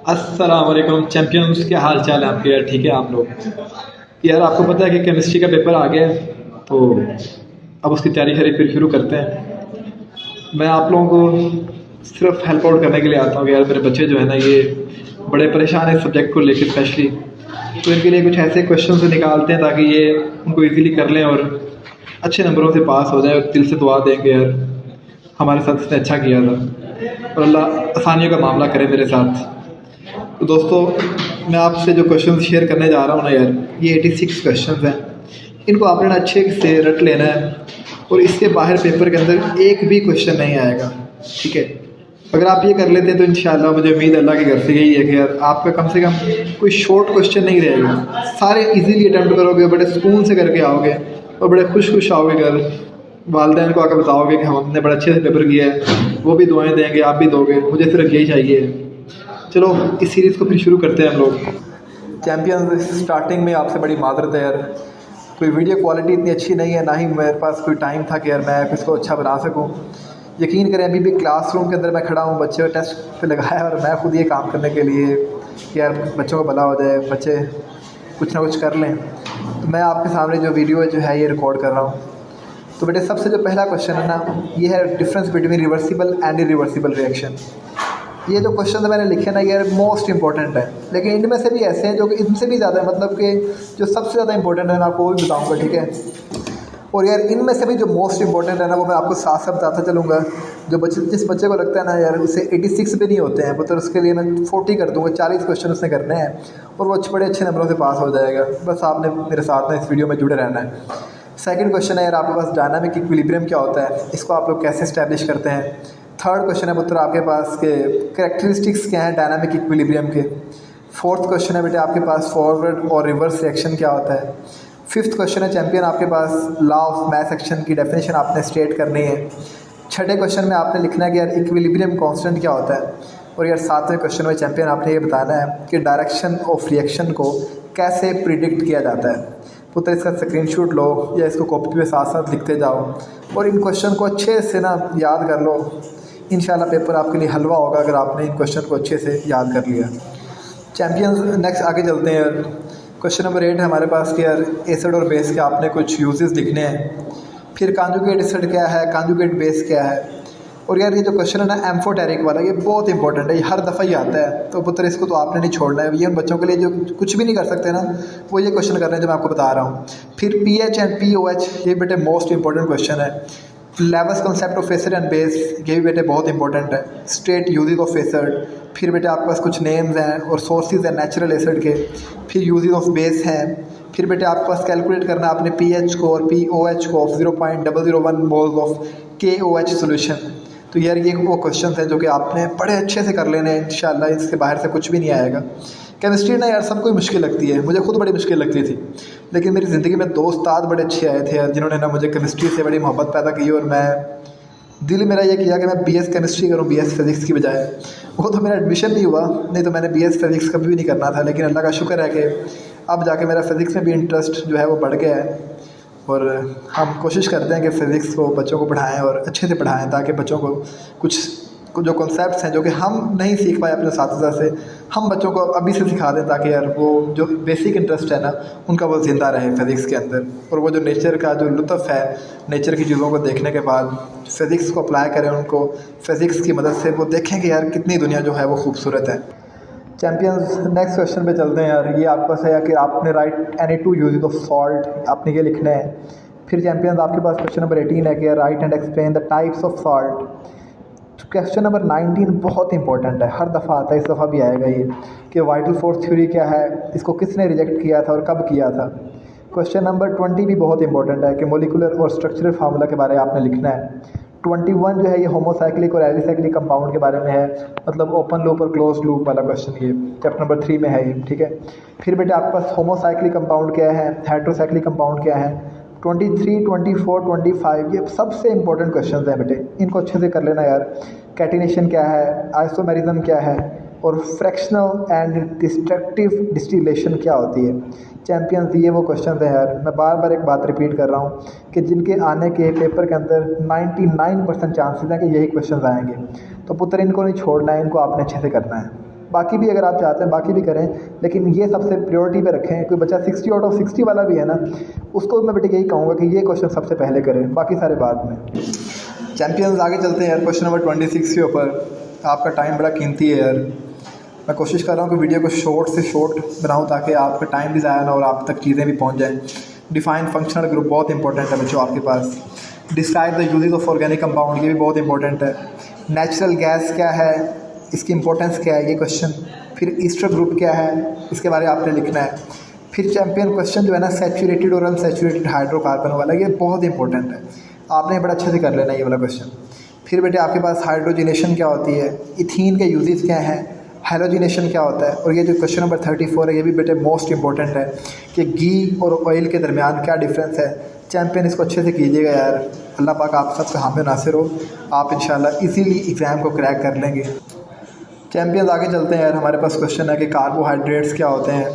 अस्सलाम वालेकुम चैंपियंस, क्या हाल चाल है आपके? यार ठीक है आप लोग? यार आपको पता है कि केमिस्ट्री का पेपर आ गया है, तो अब उसकी तैयारी फिर शुरू करते हैं। मैं आप लोगों को सिर्फ हेल्प आउट करने के लिए आता हूँ कि यार मेरे बच्चे जो है ना ये बड़े परेशान है इस सब्जेक्ट को लेकर स्पेशली। तो इनके लिए कुछ ऐसे क्वेश्चन से निकालते हैं ताकि ये उनको इजीली कर लें और अच्छे नंबरों से पास हो जाए, और दिल से दुआ देंगे यार हमारे साथ इसने अच्छा किया था और अल्लाह आसानियों का मामला करे मेरे साथ। तो दोस्तों, मैं आपसे जो क्वेश्चन शेयर करने जा रहा हूँ ना यार, ये 86 क्वेश्चन हैं। इनको आपने ना अच्छे से रट लेना है और इसके बाहर पेपर के अंदर एक भी क्वेश्चन नहीं आएगा, ठीक है? अगर आप ये कर लेते हैं तो इंशाल्लाह मुझे उम्मीद अल्लाह के घर से यही है कि यार आपका कम से कम कोई शॉर्ट क्वेश्चन नहीं रहेगा। सारे इजीली अटैम्प्ट करोगे, बड़े सुकून से करके आओगे और बड़े खुश खुश आओगे घर। वालदैन को आकर बताओगे कि हमने बड़े अच्छे से पेपर किया है, वो भी दुआएं देंगे, आप भी दोगे। मुझे सिर्फ यही चाहिए। चलो इस सीरीज़ को फिर शुरू करते हैं हम लोग। चैम्पियन, स्टार्टिंग में आपसे बड़ी माजरत है यार, कोई वीडियो क्वालिटी इतनी अच्छी नहीं है, ना ही मेरे पास कोई टाइम था कि यार मैं इसको अच्छा बना सकूं। यकीन करें अभी भी क्लासरूम के अंदर मैं खड़ा हूँ, बच्चे को टेस्ट पे लगाया और मैं खुद ये काम करने के लिए कि यार बच्चों को भला हो जाए, बच्चे कुछ ना कुछ कर लें। तो मैं आपके सामने जो वीडियो जो है ये रिकॉर्ड कर रहा हूँ। तो बेटे सबसे जो पहला क्वेश्चन है ना, ये है difference between reversible and irreversible reaction. ये जो क्वेश्चन मैंने लिखे ना यार मोस्ट इंपॉर्टेंट है, लेकिन इनमें से भी ऐसे हैं जो कि इनसे भी ज़्यादा, मतलब कि जो सबसे ज़्यादा इंपॉर्टेंट है मैं आपको वो भी बताऊँगा, ठीक है? और यार इनमें से भी जो मोस्ट इंपॉर्टेंट है ना वो मैं आपको साथ साथ बताता चलूँगा। जो बच्चे, जिस बच्चे को लगता है ना यार उसे 86 भी नहीं होते हैं, तो उसके लिए मैं 40 कर दूँगा, 40 क्वेश्चन उसने करने हैं और वो बड़े अच्छे नंबरों से पास हो जाएगा। बस आपने मेरे साथ में इस वीडियो में जुड़े रहना है। सेकंड क्वेश्चन है यार आपके पास, डायनामिक इक्विलिब्रियम क्या होता है, इसको आप लोग कैसे इस्टेब्लिश करते हैं। थर्ड क्वेश्चन है पुत्र आपके पास के कैरेक्टरिस्टिक्स क्या हैं डायनामिक इक्विलिब्रियम के। फोर्थ क्वेश्चन है बेटे आपके पास फॉरवर्ड और रिवर्स रिएक्शन क्या होता है। फिफ्थ क्वेश्चन है चैंपियन आपके पास लॉ ऑफ मास एक्शन की डेफिनेशन आपने स्टेट करनी है। छठे क्वेश्चन में आपने लिखना है कि यार इक्विलिब्रियम कांस्टेंट क्या होता है। और यार सातवें क्वेश्चन में चैंपियन आपने ये बताना है कि डायरेक्शन ऑफ रिएक्शन को कैसे प्रिडिक्ट किया जाता है। पुत्र इसका स्क्रीनशॉट लो या इसको कॉपी पे साथ साथ लिखते जाओ और इन क्वेश्चन को अच्छे से ना याद कर लो। इंशाल्लाह पेपर आपके लिए हलवा होगा अगर आपने इन क्वेश्चन को अच्छे से याद कर लिया। चैंपियंस, नेक्स्ट आगे चलते हैं यार। क्वेश्चन नंबर 8 है हमारे पास कि यार एसिड और बेस के आपने कुछ यूजेस लिखने हैं। फिर कॉन्जुगेट एसिड क्या है, कॉन्जुगेट बेस क्या है। और यार ये जो क्वेश्चन है ना एम्फोटेरिक वाला, ये बहुत इंपॉर्टेंट है, ये हर दफ़ा ही आता है। तो पुत्र इसको तो आपने नहीं छोड़ना है। ये उन बच्चों के लिए जो कुछ भी नहीं कर सकते ना, वो ये क्वेश्चन कर रहे हैं जो मैं आपको बता रहा हूँ। फिर P H and P O H, ये बेटे मोस्ट इंपॉर्टेंट क्वेश्चन है। Lewis concept of acid and base, ये भी बेटे बहुत इंपॉर्टेंट है। Straight uses of acid. फिर बेटे आपके पास कुछ नेम्स हैं और सोर्सेज हैं नेचुरल एसिड के। फिर यूजेज ऑफ बेस हैं। फिर बेटे आपके पास कैलकुलेट करना आपने पी एच को और पी ओ एच को ऑफ 0.001 मोल्स ऑफ के ओ एच सोल्यूशन। तो यार ये वो क्वेश्चन हैं जो कि आपने बड़े अच्छे से कर लेने हैं इंशाल्लाह, इसके बाहर से कुछ भी नहीं आएगा। केमिस्ट्री ना यार सबको ही मुश्किल लगती है, मुझे खुद बड़ी मुश्किल लगती थी, लेकिन मेरी ज़िंदगी में 2 उस्ताद बड़े अच्छे आए थे यार, जिन्होंने ना मुझे केमिस्ट्री से बड़ी मोहब्बत पैदा की और मैं दिल मेरा ये किया कि मैं बीएस केमिस्ट्री करूं बीएस फिज़िक्स की बजाय। वो तो मेरा एडमिशन नहीं हुआ, नहीं तो मैंने बीएस फिज़िक्स कभी भी नहीं करना था, लेकिन अल्लाह का शुक्र है कि अब जाके मेरा फ़िज़िक्स में भी इंटरेस्ट जो है वो बढ़ गया है। और हम कोशिश करते हैं कि फ़िज़िक्स को बच्चों को पढ़ाएं और अच्छे से पढ़ाएं ताकि बच्चों को कुछ जो कॉन्सेप्ट्स हैं जो कि हम नहीं सीख पाए अपने साथीज़ा से, हम बच्चों को अभी से सिखा दें ताकि यार वो जो बेसिक इंटरेस्ट है ना उनका वो ज़िंदा रहे फ़िज़िक्स के अंदर। और वो जो नेचर का जो लुत्फ़ है, नेचर की चीज़ों को देखने के बाद फ़िज़िक्स को अप्लाई करें, उनको फ़िज़िक्स की मदद से वो देखें कि यार कितनी दुनिया जो है वो खूबसूरत है। चैंपियंस, नेक्स्ट क्वेश्चन पे चलते हैं यार। ये आपके पास है कि आपने right any two uses of salt, आपने ये लिखना है। फिर चैंपियंस आपके पास क्वेश्चन नंबर 18 है कि right and explain the types of salt. Question number 19 बहुत इंपॉर्टेंट है, हर दफ़ा आता है, इस दफ़ा भी आएगा ये कि वाइटल फोर्स थ्योरी क्या है, इसको किसने रिजेक्ट किया था और कब किया था। क्वेश्चन नंबर 20 भी बहुत इंपॉर्टेंट है कि मोलिकुलर और स्ट्रक्चरल फार्मूला के बारे में आपने लिखना है। 21 जो है ये होमोसाइक्लिक और एलिसाइक्लिक कंपाउंड के बारे में है, मतलब ओपन लूप और क्लोज लूप वाला क्वेश्चन, ये चैप्टर नंबर 3 में है ये, ठीक है। फिर बेटे आपके पास होमोसाइक्लिक कंपाउंड क्या है, हेट्रोसाइक्लिक कंपाउंड क्या है। 23, 24, 25 ये सबसे इंपॉर्टेंट क्वेश्चन हैं बेटे, इनको अच्छे से कर लेना यार। कैटिनेशन क्या है, आइसोमेरिज्म क्या है और फ्रैक्शनल एंड डिस्ट्रक्टिव डिस्टिलेशन क्या होती है। चैंपियंस, ये वो क्वेश्चन हैं यार, मैं बार बार एक बात रिपीट कर रहा हूँ कि जिनके आने के पेपर के अंदर 99% चांसेस हैं कि यही क्वेश्चन आएंगे। तो पुत्र इनको नहीं छोड़ना है, इनको आपने अच्छे से करना है। बाकी भी अगर आप चाहते हैं बाकी भी करें, लेकिन ये सबसे प्रायोरिटी पे रखें। कोई बच्चा 60 आउट ऑफ 60 वाला भी है ना, उसको मैं बेटे यही कहूँगा कि ये क्वेश्चन सबसे पहले करें, बाकी सारे बाद में। चैम्पियंस आगे चलते हैं यार क्वेश्चन नंबर 26 के ऊपर। आपका टाइम बड़ा कीमती है यार, मैं कोशिश कर रहा हूँ कि वीडियो को शॉर्ट से शॉर्ट बनाऊँ ताकि आपका टाइम भी ज़ाया ना और आप तक चीज़ें भी पहुँच जाएँ। डिफाइन फंक्शनल ग्रुप बहुत इंपॉर्टेंट है बच्चों आपके पास। Describe the uses of organic compound, ये भी बहुत इंपॉर्टेंट है। नेचुरल गैस क्या है, इसकी इंपॉर्टेंस क्या है, ये क्वेश्चन। फिर ईस्टर ग्रुप क्या है, इसके बारे में आपने लिखना है। फिर चैम्पियन क्वेश्चन जो है ना, सैचुरेटेड और अनसैचुरेटेड हाइड्रोकार्बन वाला, ये बहुत इंपॉर्टेंट है, आपने बड़ा अच्छे से कर लेना ये वाला क्वेश्चन। फिर बेटे आपके पास हाइड्रोजिनेशन क्या होती है, इथीन के यूजेस क्या हैं, हेलोजिनेशन क्या होता है, और ये जो क्वेश्चन नंबर 34 है ये भी बेटे मोस्ट इंपॉर्टेंट है कि घी और ऑयल के दरमियान क्या डिफरेंस है। चैम्पियन इसको अच्छे से कीजिएगा यार, अल्लाह पाक आप सबका हामी नासिर हो, आप इंशाल्लाह इजीली एग्ज़ाम को क्रैक कर लेंगे। चैम्पियंस आगे चलते हैं यार, हमारे पास क्वेश्चन है कि कार्बोहाइड्रेट्स क्या होते हैं।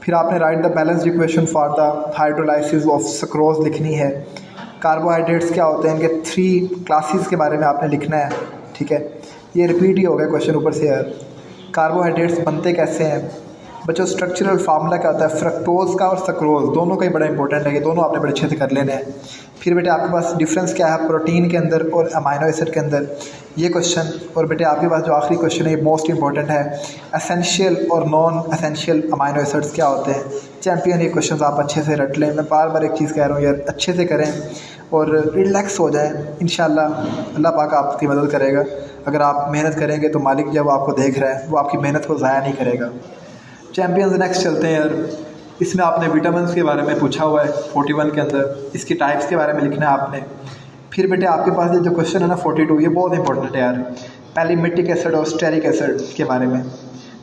फिर आपने right the balanced equation for the hydrolysis of sucrose लिखनी है। कार्बोहाइड्रेट्स क्या होते हैं, इनके 3 क्लासेस के बारे में आपने लिखना है, ठीक है। ये रिपीट ही हो गया क्वेश्चन ऊपर से यार। कार्बोहाइड्रेट्स बनते कैसे हैं बच्चों, स्ट्रक्चरल फार्मूला क्या होता है फ्रक्टोज का और सक्रोज, दोनों का ही बड़ा इंपॉर्टेंट है, ये दोनों आपने बड़े अच्छे से कर लेने हैं। फिर बेटे आपके पास डिफरेंस क्या है प्रोटीन के अंदर और अमाइनो एसिड के अंदर, ये क्वेश्चन। और बेटे आपके पास जो आखिरी क्वेश्चन है ये मोस्ट इंपॉर्टेंट है, एसेंशियल और नॉन एसेंशियल अमाइनो एसिड्स क्या होते हैं। चैम्पियन ये क्वेश्चन आप अच्छे से रट लें, मैं बार बार एक चीज़ कह रहा हूँ यार, अच्छे से करें और रिलैक्स हो जाएं, इंशाल्लाह अल्लाह पाक आपकी मदद करेगा। अगर आप मेहनत करेंगे तो मालिक जब आपको देख रहा है वो आपकी मेहनत को ज़ाया नहीं करेगा। चैम्पियंस नेक्स्ट चलते हैं यार, इसमें आपने विटामिन्स के बारे में पूछा हुआ है 41 के अंदर, इसकी टाइप्स के बारे में लिखना है आपने। फिर बेटे आपके पास ये जो क्वेश्चन है ना 42, ये बहुत इंपॉर्टेंट है यार, पैलिमेटिक एसिड और स्टेरिक एसिड के बारे में।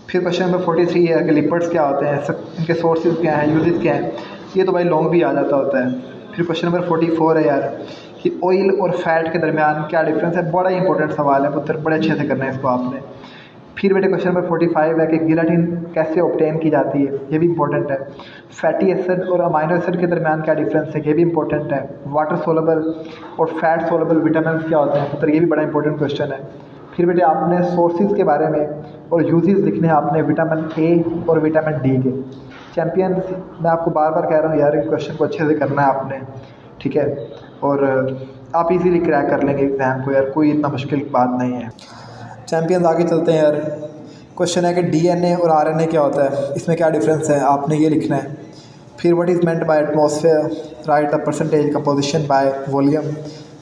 फिर क्वेश्चन नंबर 43 है कि लिपिड्स क्या होते हैं, इनके सोर्सेज क्या हैं, यूजेस क्या हैं, ये तो भाई लॉन्ग भी आ जाता होता है। फिर क्वेश्चन नंबर 44 है यार कि ऑयल और फैट के दरमियान क्या डिफरेंस है, बड़ा इंपॉर्टेंट सवाल है पुत्र, बड़े अच्छे से करना है इसको आपने। फिर बेटे क्वेश्चन नंबर 45 है कि गिलाटिन कैसे ऑब्टेन की जाती है, ये भी इंपॉर्टेंट है। फैटी एसिड और अमाइनो एसिड के दरमियान क्या डिफरेंस है, ये भी इंपॉर्टेंट है। वाटर सोलेबल और फैट सोलेबल विटामिन क्या होते हैं पुत्र, ये भी बड़ा इंपॉर्टेंट क्वेश्चन है। फिर बेटे आपने सोर्सेज के बारे में और यूजेस लिखने हैं आपने विटामिन ए और विटामिन डी के। चैम्पियन मैं आपको बार बार कह रहा हूँ यार, इस क्वेश्चन को अच्छे से करना है आपने, ठीक है, और आप इजीली क्रैक कर लेंगे एग्ज़ाम को यार, कोई इतना मुश्किल बात नहीं है। चैम्पियंस आगे चलते हैं यार, क्वेश्चन है कि डीएनए और आरएनए क्या होता है, इसमें क्या डिफरेंस है, आपने ये लिखना है। फिर what is meant by atmosphere, write the percentage composition by volume,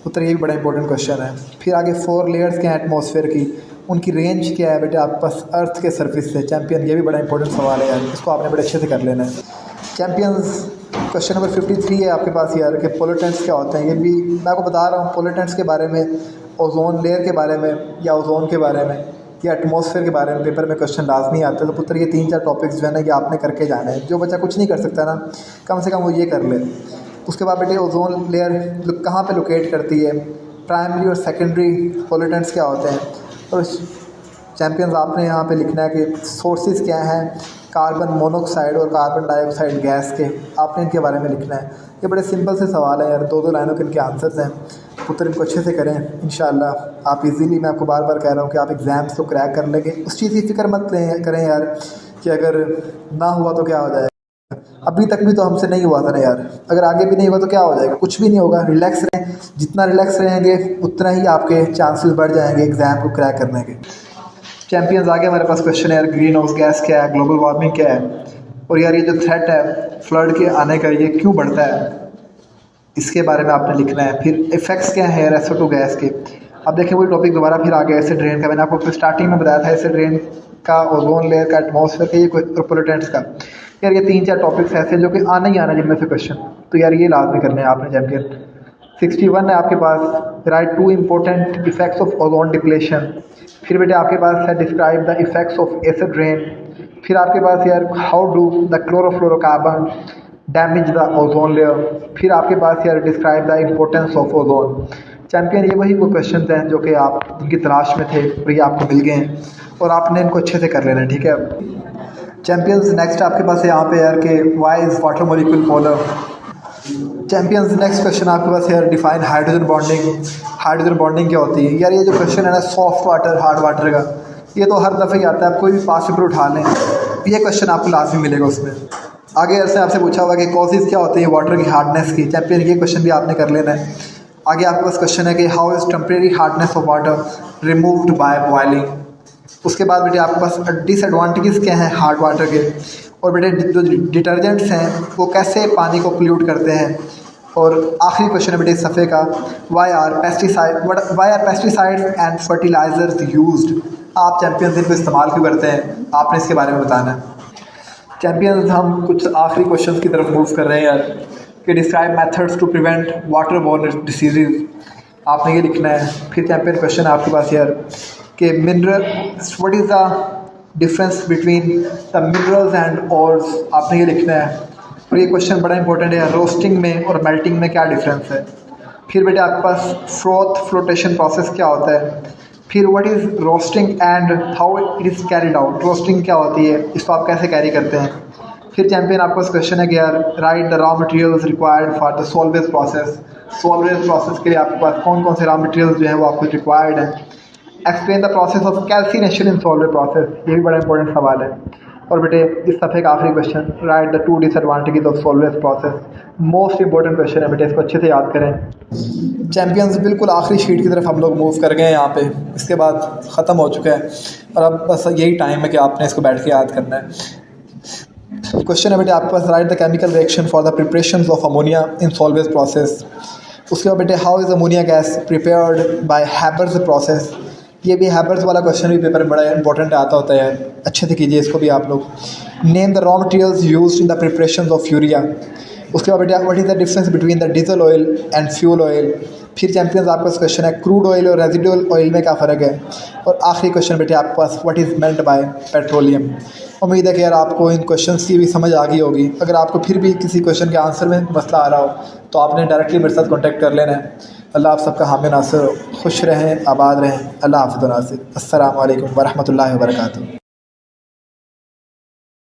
उत्तर ये भी बड़ा इंपॉर्टेंट क्वेश्चन है। फिर आगे 4 लेयर्स क्या हैं एटमॉस्फेयर की, उनकी रेंज क्या है बेटे आपके पास अर्थ के सर्फिस से। चैम्पियन ये भी बड़ा इंपॉर्टेंट सवाल है यार, इसको आपने बड़े अच्छे से कर लेना है। चैम्पियंस क्वेश्चन नंबर 53 है आपके पास यार कि पोल्यूटेंट्स क्या होते हैं, ये भी मैं आपको बता रहा हूँ पोल्यूटेंट्स के बारे में, ओजोन लेयर के बारे में या ओजोन के बारे में या एटमॉस्फेयर के बारे में पेपर में क्वेश्चन लाजमी आते हैं। तो पुत्र ये 3-4 टॉपिक्स जो है ना ये आपने करके जाना है, जो बच्चा कुछ नहीं कर सकता ना कम से कम वो ये कर ले। उसके बाद बेटे ओजोन लेयर कहाँ पे लोकेट करती है, प्राइमरी और सेकेंडरी पोल्यूटेंट्स क्या होते हैं, और चैम्पियंस आपने यहाँ पे लिखना है कि सोर्सेज क्या हैं कार्बन मोनोऑक्साइड और कार्बन डाइऑक्साइड गैस के, आपने इनके बारे में लिखना है। ये बड़े सिंपल से सवाल है यार, 2-2 लाइनों के इनके आंसर्स हैं पुत्र, इनको अच्छे से करें इंशाल्लाह आप इजीली, मैं आपको बार बार कह रहा हूँ कि आप एग्ज़ाम्स को क्रैक कर लेंगे। उस चीज़ की फ़िक्र मत करें यार कि अगर ना हुआ तो क्या हो जाएगा, अभी तक भी तो हमसे नहीं हुआ था ना यार, अगर आगे भी नहीं हुआ तो क्या हो जाएगा, कुछ भी नहीं होगा। रिलैक्स रहें, जितना रिलैक्स रहेंगे उतना ही आपके चांसेस बढ़ जाएंगे एग्ज़ाम को क्रैक करने के। चैम्पियंस आगे हमारे पास क्वेश्चन है यार, ग्रीन हाउस गैस क्या है, ग्लोबल वार्मिंग क्या है, और यार ये जो थ्रेट है फ्लड के आने का ये क्यों बढ़ता है, इसके बारे में आपने लिखना है। फिर इफेक्ट्स क्या है SO2 गैस के। अब देखिए वही टॉपिक दोबारा फिर आ गया एसिड रेन का, मैंने आपको स्टार्टिंग में बताया था एसिड रेन का, ओजोन लेयर का, एटमॉस्फेयर का, ये पोल्यूटेंट्स का। यार ये 3-4 टॉपिक्स ऐसे जो कि आना ही आना जिनमें से क्वेश्चन, तो यार ये लाजमी करने हैं आपने। चैम्पियन 61 है आपके पास, write 2 important effects of ozone depletion. फिर बेटे आपके पास है describe the effects of acid rain. फिर आपके पास यार how do the chlorofluorocarbon damage the ozone layer. फिर आपके पास यार describe the importance of ozone. Champion ये वही वो क्वेश्चन हैं जो कि आप जिनकी तलाश में थे और ये आपको मिल गए हैं और आपने इनको अच्छे से कर लेना है, ठीक है। चैम्पियंस नेक्स्ट आपके पास है यहाँ पे यार कि why is water molecule polar. Champions next question आपके पास यार define hydrogen bonding. Hydrogen bonding क्या होती है यार, ये जो क्वेश्चन है ना सॉफ्ट वाटर हार्ड वाटर का, ये तो हर दफ़े ही आता है, आप कोई भी पास पेपर उठा लें ये क्वेश्चन आपको लाजमी मिलेगा उसमें। आगे ऐसे आपसे पूछा हुआ कि कॉजेज़ क्या होते हैं वाटर की हार्डनेस की, चैंपियन ये क्वेश्चन भी आपने कर लेना है। आगे आपके पास क्वेश्चन है कि how is temporary hardness of water removed by boiling. उसके बाद बेटे आपके पास डिसएडवांटेजेस क्या हैं हार्ड वाटर के, और बेटे जो डिटर्जेंट्स हैं वो कैसे पानी को पोल्यूट करते हैं। और आखिरी क्वेश्चन है बेटे इस सफ़े का, why are pesticides and fertilisers used. आप चैंपियंस इनको इस्तेमाल क्यों करते हैं, आपने इसके बारे में बताना है। चैंपियंस हम कुछ आखिरी क्वेश्चन की तरफ मूव कर रहे हैं यार, कि describe methods to prevent water borne diseases, आपने ये लिखना है। फिर चैंपियन क्वेश्चन है आपके पास यार कि mineral what is the difference between the minerals and ores, आपने ये लिखना है। और ये क्वेश्चन बड़ा इंपॉर्टेंट है, रोस्टिंग में और मेल्टिंग में क्या डिफरेंस है। फिर बेटे आपके पास फ्लोटेशन प्रोसेस क्या होता है। फिर what is roasting and how it is carried out, roasting क्या होती है, इसको आप कैसे कैरी करते हैं। फिर चैंपियन आपका क्वेश्चन है कि यार right the raw materials required for the salvage process, salvage process के लिए आपके पास कौन कौन से रॉ मटेरियल्स जो हैं वो आपको रिक्वायर्ड हैं। Explain the process of calcination in Solvay's process, ये भी बड़ा इंपॉर्टेंट सवाल है। और बेटे इस सफ़े का आखिरी question, right the 2 disadvantages of salvage process, most important question है बेटे, इसको अच्छे से याद करें। चैंपियंस बिल्कुल आखिरी शीट की तरफ हम लोग मूव कर गए हैं यहाँ पे, इसके बाद ख़त्म हो चुका है और अब बस यही टाइम है कि आपने इसको बैठ के याद करना है। क्वेश्चन है बेटे आपके पास, write the chemical reaction for the preparation of ammonia in Solvay's process. उसके बाद बेटे how is ammonia gas prepared by Haber's process, ये भी हैबर्स वाला क्वेश्चन भी पेपर में बड़ा इंपॉर्टेंट आता होता है यार, अच्छे से कीजिए इसको भी आप लोग। Name the raw materials used in the preparation of urea. उसके बाद बेटा what is the difference between the diesel oil and fuel oil. फिर चैंपियंस आपका क्वेश्चन है क्रूड ऑयल और रेजिडुअल ऑयल में क्या फ़र्क है। और आखिरी क्वेश्चन बेटे आपके पास what is meant by petroleum. उम्मीद है कि यार आपको इन क्वेश्चंस की भी समझ आ गई होगी। अगर आपको फिर भी किसी क्वेश्चन के आंसर में मसला आ रहा हो तो आपने डायरेक्टली मेरे साथ कॉन्टैक्ट कर लेना है। अल्लाह आप सबका हामी नासिर हो, खुश रहें, आबाद रहें। अल्लाह हाफ़िज़ नासिर। अस्सलामु अलैकुम वरहमतुल्लाहि वबरकातुहू।